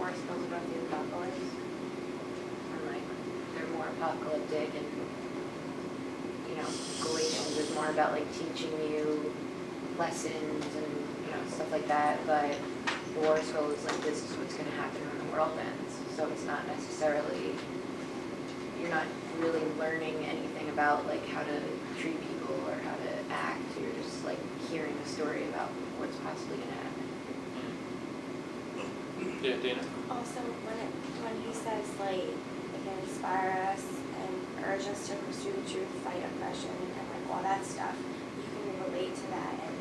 War Scrolls about the apocalypse? Or like they're more apocalyptic and Galatians is more about like teaching you lessons and stuff like that, but the War Scroll is like this is what's going to happen when the world ends. So it's not necessarily, you're not really learning anything about like how to treat people or how to act. You're just like hearing a story about what's possibly going to happen. Yeah, Dana. Also, when he says like it can inspire us and urge us to pursue the truth, fight oppression, and like all that stuff, you can relate to that and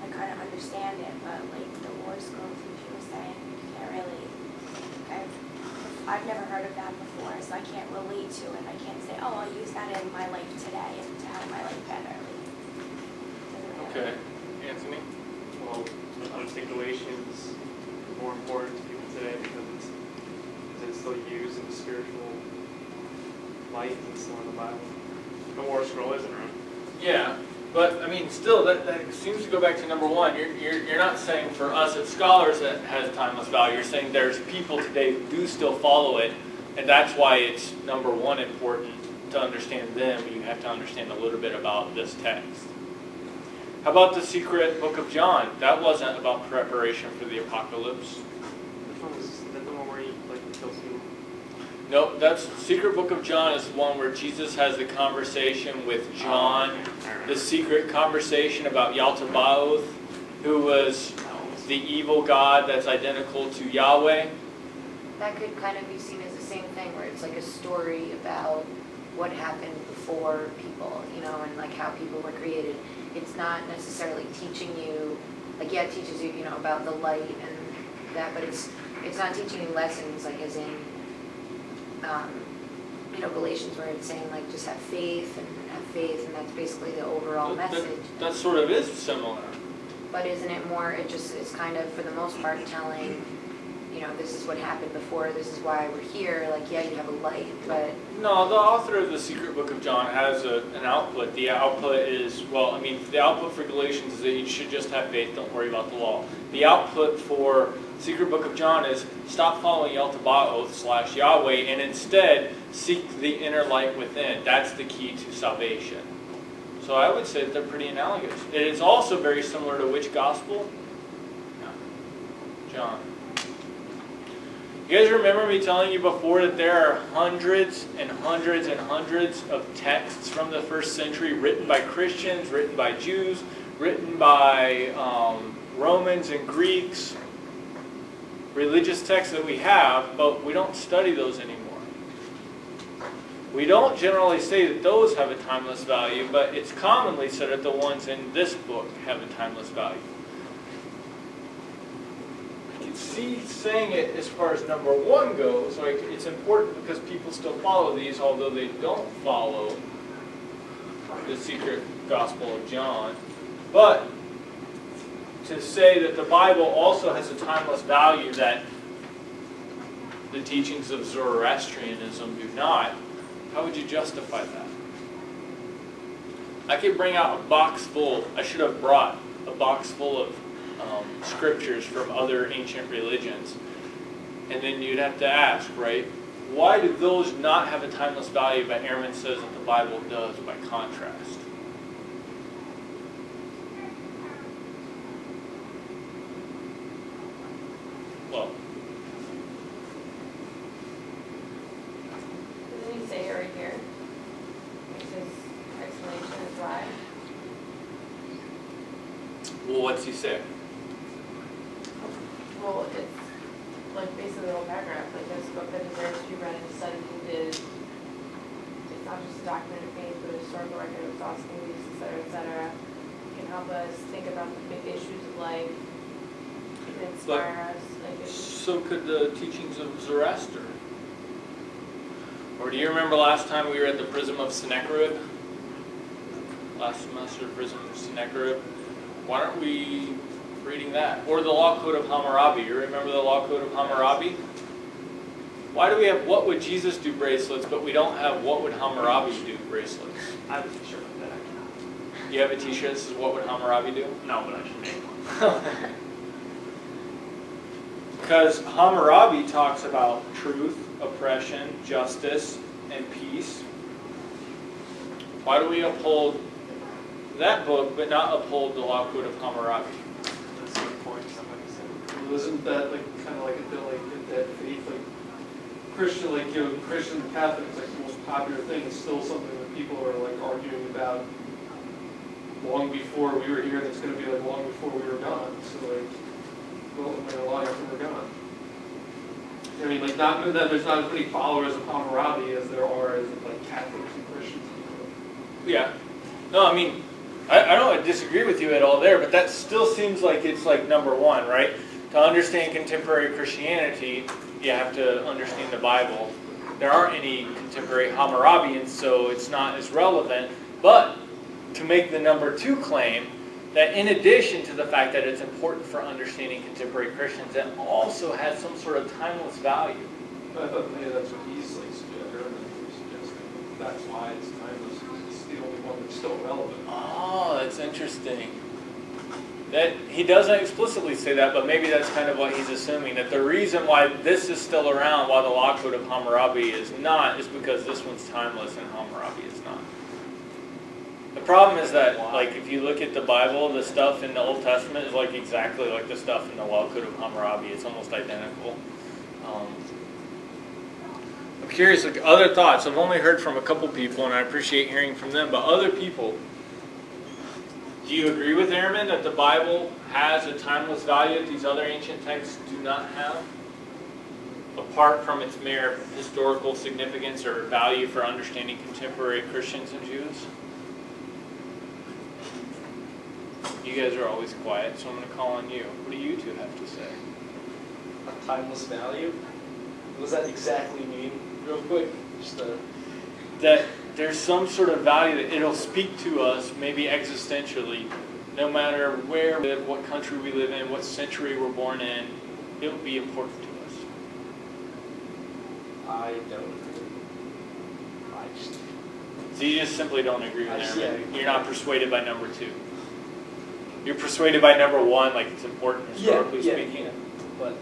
like kind of understand it. But like the War Scrolls, which you were saying, you can't really. I've never heard of that before, so I can't relate to it. I can't say, oh, I'll use that in my life today and to have my life better. Like, Okay, Anthony. Well, I would say Galatians is more important to people today because it's still used in the spiritual light and still in the Bible. The War Scroll isn't, right? Yeah, but I mean, still, that seems to go back to number one. You're not saying for us as scholars that has timeless value. You're saying there's people today who do still follow it, and that's why it's number one important to understand them. You have to understand a little bit about this text. How about the secret book of John? That wasn't about preparation for the apocalypse. Which one was that, the one where he like kills people? Nope, that's secret book of John is the one where Jesus has the conversation with John, the secret conversation about Yaltabaoth, who was the evil god that's identical to Yahweh. That could kind of be seen as the same thing, where it's like a story about what happened before people, and like how people were created. It's not necessarily teaching you, like it teaches you, about the light and that, but it's not teaching you lessons, like as in, Galatians, where it's saying like just have faith, and that's basically the overall message. That sort of is similar. But isn't it more? It's kind of for the most part telling, this is what happened before. This is why we're here. Like, yeah, you have a light, but No, the author of the secret book of John has an output. The output is, the output for Galatians is that you should just have faith, don't worry about the law. The output for secret book of John is stop following Yaltabaoth / Yahweh and instead seek the inner light within. That's the key to salvation. So I would say that they're pretty analogous. It is also very similar to which gospel? John. You guys remember me telling you before that there are hundreds and hundreds and hundreds of texts from the first century written by Christians, written by Jews, written by Romans and Greeks, religious texts that we have, but we don't study those anymore. We don't generally say that those have a timeless value, but it's commonly said that the ones in this book have a timeless value. I can see saying it as far as number one goes, like it's important because people still follow these, although they don't follow the secret gospel of John. But to say that the Bible also has a timeless value that the teachings of Zoroastrianism do not, how would you justify that? I could bring out a box full, I should have brought a box full of scriptures from other ancient religions. And then you'd have to ask, right, why do those not have a timeless value, but Ehrman says that the Bible does by contrast? Well, doesn't he say it right here? It's his explanation is why. well, what's he say? Well, it's like basically the whole paragraph, like this book that deserves to be read and studied and did. It's not just a document of faith, but a historical record of thoughts, beliefs, etc. It can help us think about the big issues of life. It can inspire us. Like So could the teachings of Zoroaster. Or do you remember last time we were at the Prism of Sennacherib? Last semester, Prism of Sennacherib. Why aren't we reading that? Or the Law Code of Hammurabi. You remember the Law Code of Hammurabi? Why do we have What Would Jesus Do bracelets, but we don't have What Would Hammurabi Do bracelets? I have a t-shirt like that, actually. You have a t-shirt that says What Would Hammurabi Do? No, but I should make one. Because Hammurabi talks about truth, oppression, justice, and peace. Why do we uphold that book but not uphold the law code of Hammurabi? That's a good point, somebody said. Well, isn't that like kind of like that faith, like Christian, like, you know, Christian and Catholic is like the most popular thing. It's still something that people are like arguing about long before we were here, and it's going to be like long before we were gone. So like, well, I mean, long after we're gone. I mean, like, not that there's not as many followers of Hammurabi as there are as like Catholics and Christians. Yeah. No, I mean, I don't disagree with you at all there, but that still seems like it's like number one, right? To understand contemporary Christianity, you have to understand the Bible. There aren't any contemporary Hammurabians, so it's not as relevant. But to make the number two claim, that in addition to the fact that it's important for understanding contemporary Christians, it also has some sort of timeless value. I thought maybe that's what he's like suggesting. That's why it's timeless. It's the only one that's still relevant. Oh, that's interesting. That he doesn't explicitly say that, but maybe that's kind of what he's assuming, that the reason why this is still around while the law code of Hammurabi is not is because this one's timeless and Hammurabi is not. The problem is that, like, if you look at the Bible, the stuff in the Old Testament is like exactly like the stuff in the law code of Hammurabi. It's almost identical. I'm curious, like, other thoughts. I've only heard from a couple people, and I appreciate hearing from them, but other people, do you agree with Ehrman that the Bible has a timeless value that these other ancient texts do not have? Apart from its mere historical significance or value for understanding contemporary Christians and Jews? You guys are always quiet, so I'm going to call on you. What do you two have to say? A timeless value? What does that exactly mean? Real quick, just That there's some sort of value that it'll speak to us, maybe existentially, no matter where we live, what country we live in, what century we're born in, it'll be important to us. I don't agree. I just So you just simply don't agree with I Ehrman. see. You're not persuaded by number two. You're persuaded by number one, like it's important historically speaking. Yeah. But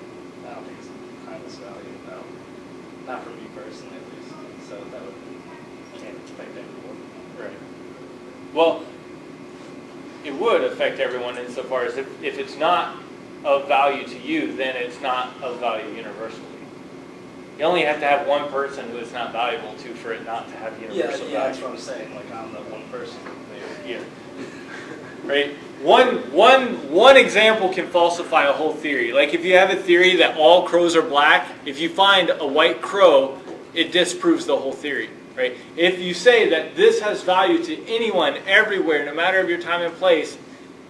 I don't think it's a timeless value, no. Not for me personally, at least. So that would can't affect everyone. Right. Well, it would affect everyone insofar as if it's not of value to you, then it's not of value universally. You only have to have one person who it's not valuable to for it not to have universal value. That's what I'm saying. Like, I'm the one person there. Yeah. Right? One example can falsify a whole theory. Like if you have a theory that all crows are black, if you find a white crow, it disproves the whole theory. Right? If you say that this has value to anyone, everywhere, no matter of your time and place,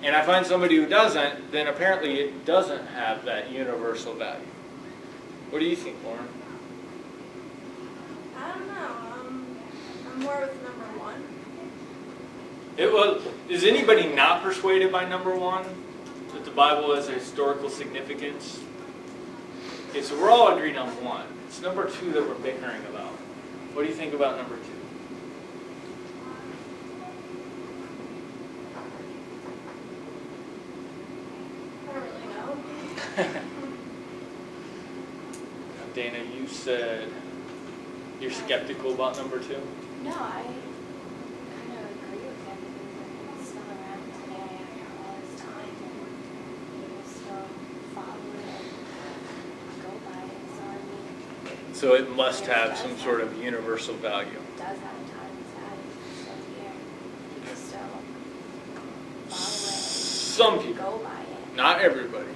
and I find somebody who doesn't, then apparently it doesn't have that universal value. What do you think, Lauren? I don't know. I'm more with number one. Is anybody not persuaded by number one? That the Bible has a historical significance? Okay, so we're all agreed on one. It's number two that we're bickering about. What do you think about number two? I don't really know. Dana, you said you're skeptical about number two? No, I kind of agree with everything that's still around today after all this time. And people still follow it and go by it. So I mean, So it must have some sort of universal value. it does have a timeless value. It's still here. People still follow it Some and people, go by it. not everybody.